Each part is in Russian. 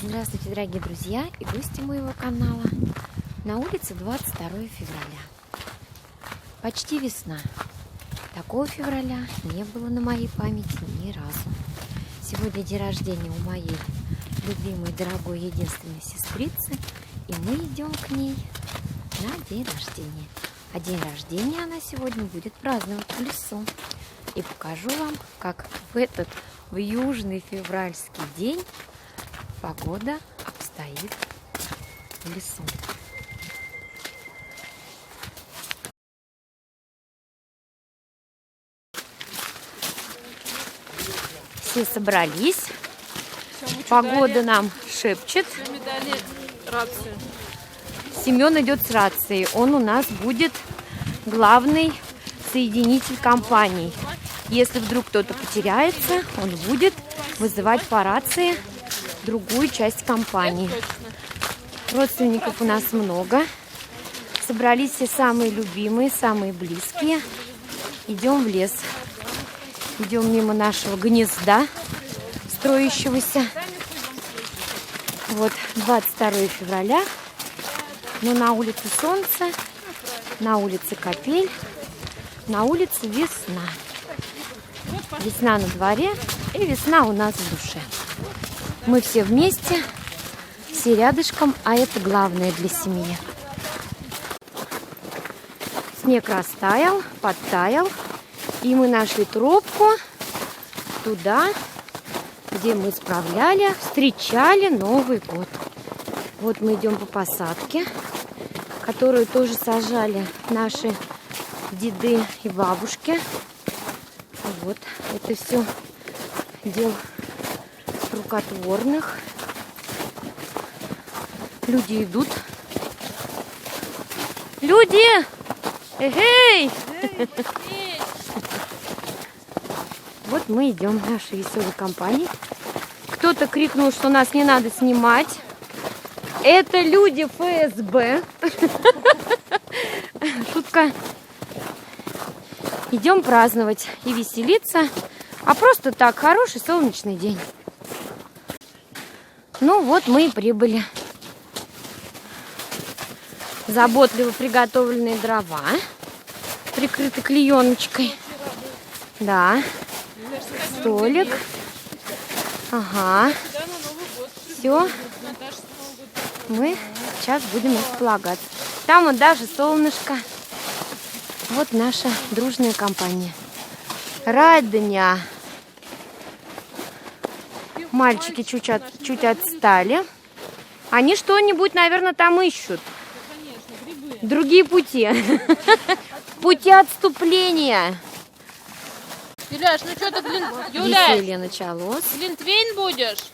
Здравствуйте, дорогие друзья и гости моего канала. На улице 22 февраля. Почти весна. Такого февраля не было на моей памяти ни разу. Сегодня день рождения у моей любимой, дорогой, единственной сестрицы. И мы идем к ней на день рождения. А день рождения она сегодня будет праздновать в лесу. И покажу вам, как в южный февральский день погода обстоит в лесу. Все собрались. Погода нам шепчет. Семен идет с рацией. Он у нас будет главный соединитель компании. Если вдруг кто-то потеряется, он будет вызывать по рации другую часть компании. Родственников у нас много. Собрались все самые любимые, самые близкие. Идем в лес. Идем мимо нашего гнезда строящегося. Вот 22 февраля. Но на улице солнце, на улице капель, на улице весна. Весна на дворе и весна у нас в душе. Мы все вместе, все рядышком, а это главное для семьи. Снег растаял, подтаял, и мы нашли тропку туда, где мы встречали Новый год. Вот мы идем по посадке, которую тоже сажали наши деды и бабушки. Вот это все дел рукотворных. Люди идут. Люди! Эй! Вот мы идем в нашей веселой компании. Кто-то крикнул, что нас не надо снимать. Это люди ФСБ. Шутка. Идем праздновать и веселиться. А просто так, хороший солнечный день. Ну вот мы и прибыли. Заботливо приготовленные дрова, прикрыты клееночкой. Да. Столик. Ага. Все. Мы сейчас будем располагаться. Там вот даже солнышко. Вот наша дружная компания. Родня. Мальчики чуть отстали. Они что-нибудь, наверное, там ищут. Другие пути. Пути отступления. Юляш, ну что ты, Веселье началось. глинтвейн будешь?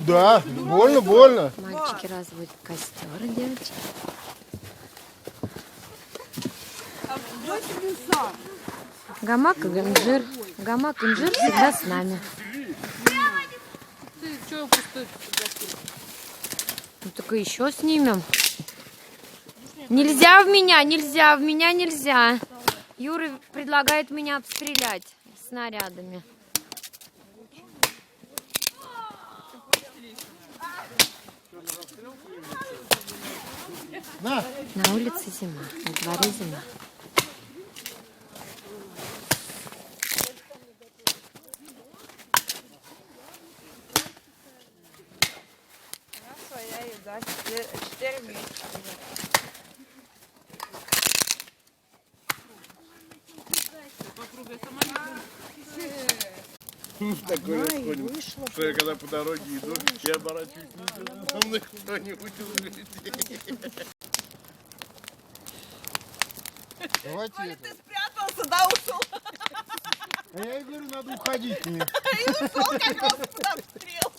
Да, больно. Мальчики разводят костер, девочки. Гамак и инжир. Гамак и инжир всегда с нами. Ты что пустой? Ну так и еще снимем. Нельзя в меня нельзя. Юра предлагает меня обстрелять снарядами. На улице зима, на дворе зима. Своя еда 4 месяца. Попробуй сама такое происходит, что я когда по дороге иду, я оборачиваюсь, со мной кто-нибудь увидит. Давайте это. Ты спрятался, да, ушел? А я и говорю, надо уходить мне. И ушел как раз под обстрел.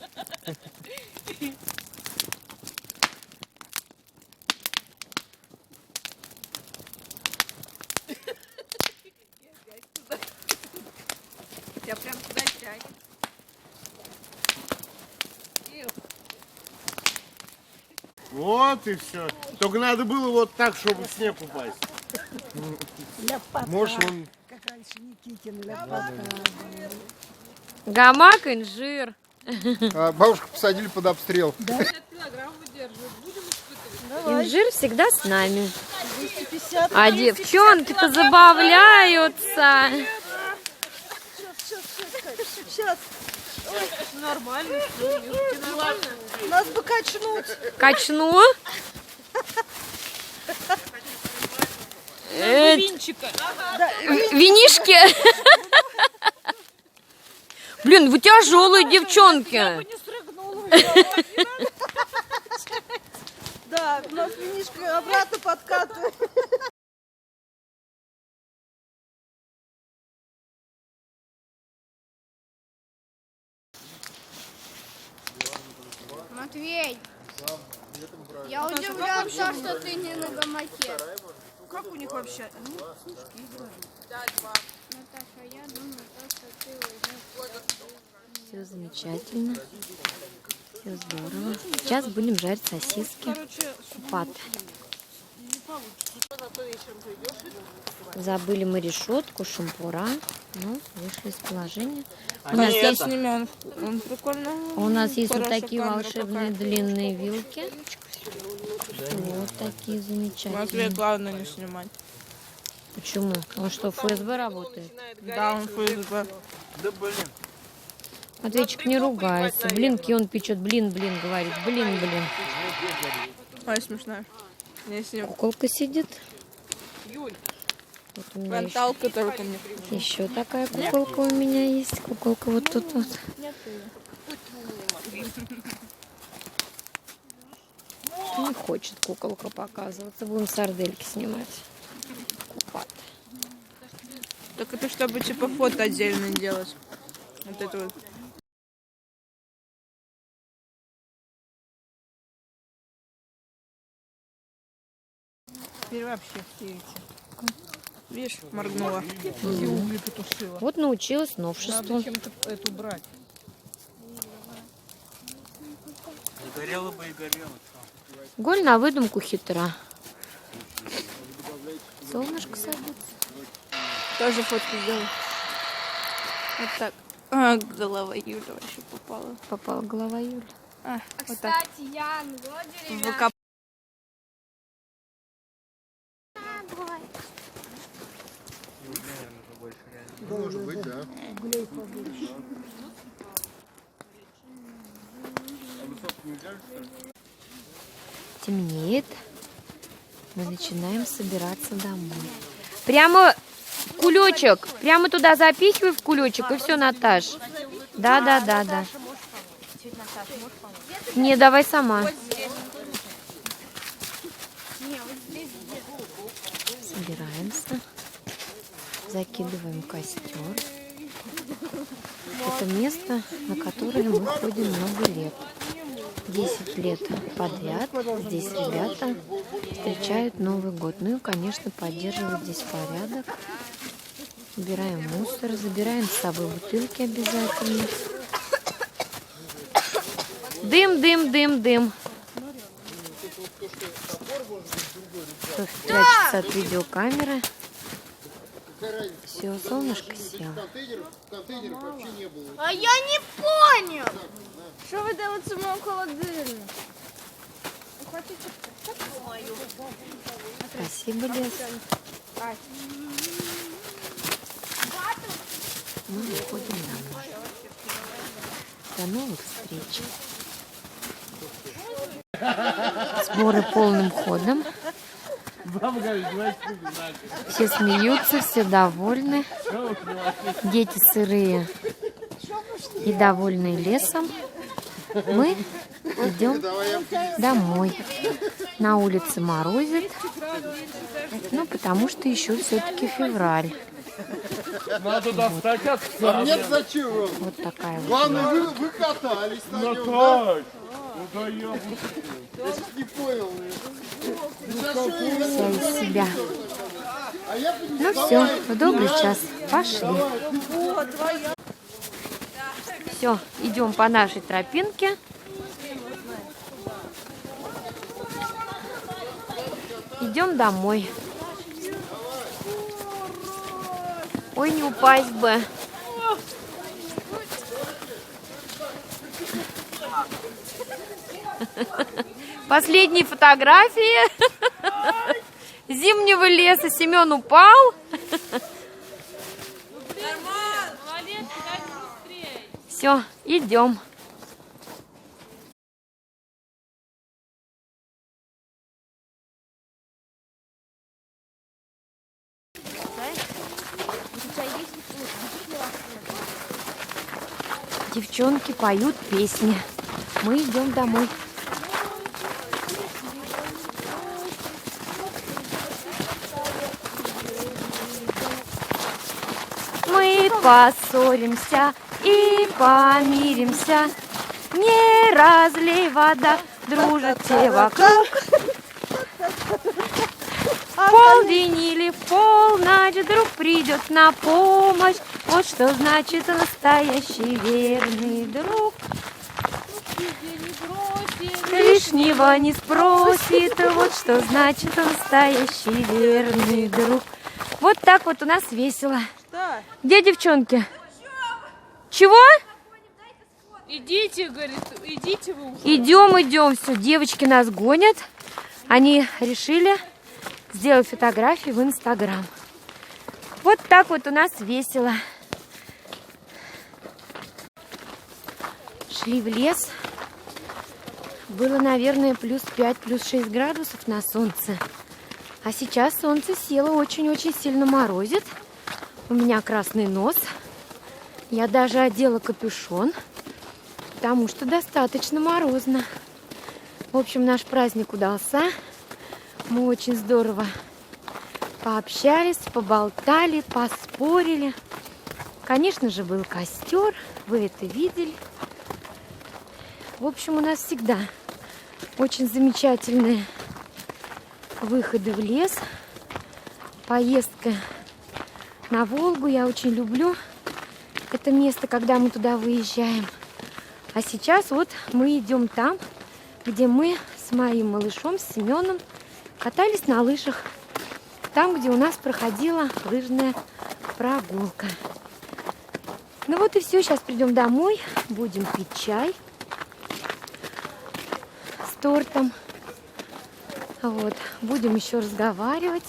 Я прям туда тянет. Вот и все. Только надо было вот так, чтобы в снег упасть. Может, он... Как раньше Никитин. Гамак, инжир. Бабушку посадили под обстрел. Инжир всегда с нами. 250. А девчонки-то забавляются. Сейчас. Нормально. Нас бы качнуть. Качну. Винчика. Винишки. Блин, вы тяжелые девчонки. Не срыгнула. Да, у нас винишка обратно подкатывает. Матвей, я удивлен, что ты не на гамаке. Как у них вообще? Наташа, я думаю, что ты уже... Все замечательно. Все здорово. Сейчас будем жарить сосиски. Купаты. Забыли мы решетку, шампура. Ну, вышли из положения. У нас есть, Он прикольно. у нас есть вот Хорошая такие камера волшебные длинные вилки. Вот такие замечательные. Матвей, главное не снимать. Почему? Он что, в ФСБ работает? Да, он ФСБ. Матвейчик, не ругайся. Блинки он печет. Блин, говорит. Блин. Ой, смешно. Я с ним. Куколка сидит. Вот у меня Фронталка только мне. еще такая куколка у меня есть. Куколка вот тут вот. Не хочет куколка показываться. Будем сардельки снимать. Купат. Так это чтобы типа фото отдельно делать. Вот это вот. Теперь вообще все эти. Видишь, моргнула. И угли потушила. Вот научилась новшеству. Надо чем-то эту брать. Горело бы и горело. Голь на выдумку хитра. Солнышко садится. Тоже фотку сделала. Вот так. А, голова Юля вообще попала. Попала голова Юли. А, вот так. Кстати, Ян, вот деревянный. ВК. Может быть, да. Темнеет. Мы начинаем собираться домой. Прямо в кулечек. Прямо туда запихивай в кулечек, и все, Наташ. Да. Не, давай сама. Собираемся. Закидываем костер. Это место, на которое мы ходим много лет. 10 лет подряд здесь ребята встречают Новый год. Ну и, конечно, поддерживают здесь порядок. Убираем мусор, забираем с собой бутылки обязательно. Дым. Кто прячется от видеокамеры. Все, солнышко село. Контейнеров вообще не было. А я не понял. Что вы делаете в моем холодильнике? Спасибо, Лес. Мы выходим домой. До новых встреч. Сборы полным ходом. Все смеются, все довольны. Дети сырые и довольные лесом. Мы идем домой. На улице морозит. Ну, потому что еще все-таки февраль. Надо достать отца. Нет, зачем вам? Вот такая вот. Главное, вы катались на нем, да? Наташ, куда я Я ж не понял. Вся из себя. А я Ну все, в добрый час. Пошли. Все, идем по нашей тропинке. Идем домой. Ой, не упасть бы. Последние фотографии зимнего леса. Семен упал. Все, идем. Девчонки поют песни. Мы идем домой. Мы поссоримся и помиримся. Не разлей вода, дружат все вокруг. В полдень или в полночь друг придет на помощь. Вот что значит настоящий верный друг. Лишнего не спросит, вот что значит настоящий верный друг. Вот так вот у нас весело. Да. Где девчонки? Чего? Идите, говорит, идите вы. Идем, все, девочки нас гонят. Они решили сделать фотографии в Инстаграм. Вот так вот у нас весело. Шли в лес. Было, наверное, плюс 5, плюс 6 градусов на солнце. А сейчас солнце село, очень-очень сильно морозит. У меня красный нос. Я даже одела капюшон, потому что достаточно морозно. В общем, наш праздник удался. Мы очень здорово пообщались, поболтали, поспорили. Конечно же, был костер, вы это видели. В общем, у нас всегда очень замечательные выходы в лес. Поездка на Волгу я очень люблю это место, когда мы туда выезжаем. А сейчас вот мы идем там, где мы с моим малышом, с Семеном, катались на лыжах. Там, где у нас проходила лыжная прогулка. Ну вот и все. Сейчас придем домой, будем пить чай с тортом. Вот. Будем еще разговаривать.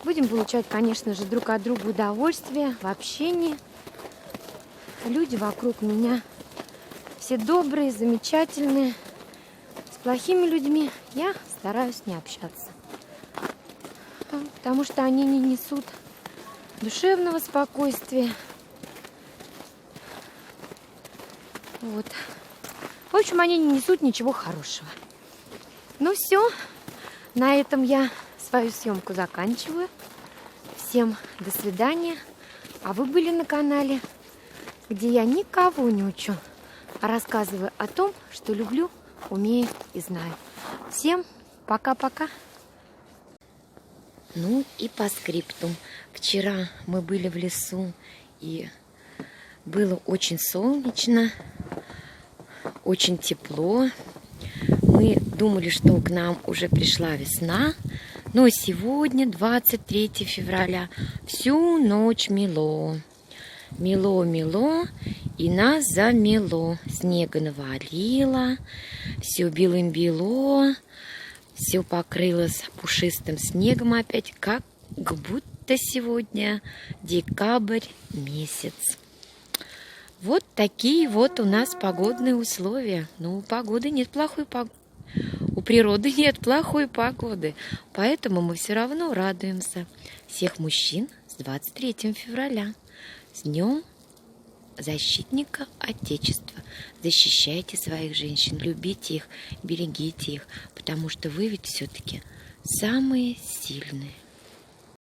Будем получать, конечно же, друг от друга удовольствие в общении. Люди вокруг меня все добрые, замечательные. С плохими людьми я стараюсь не общаться. Потому что они не несут душевного спокойствия. Вот. В общем, они не несут ничего хорошего. Ну все, на этом я свою съемку заканчиваю. Всем до свидания. А вы были на канале, где я никого не учу, а рассказываю о том, что люблю, умею и знаю. Всем пока-пока. Ну и по скриптум. Вчера мы были в лесу, и было очень солнечно, очень тепло. Мы думали, что к нам уже пришла весна, но сегодня, 23 февраля, всю ночь мело. Мело, и нас замело. Снега навалило, все белым-бело, все покрылось пушистым снегом опять, как будто сегодня декабрь месяц. Вот такие вот у нас погодные условия. Ну, у погоды нет плохой погоды. У природы нет плохой погоды. Поэтому мы все равно радуемся. Всех мужчин с 23 февраля. С Днем Защитника Отечества. Защищайте своих женщин, любите их, берегите их, потому что вы ведь все-таки самые сильные.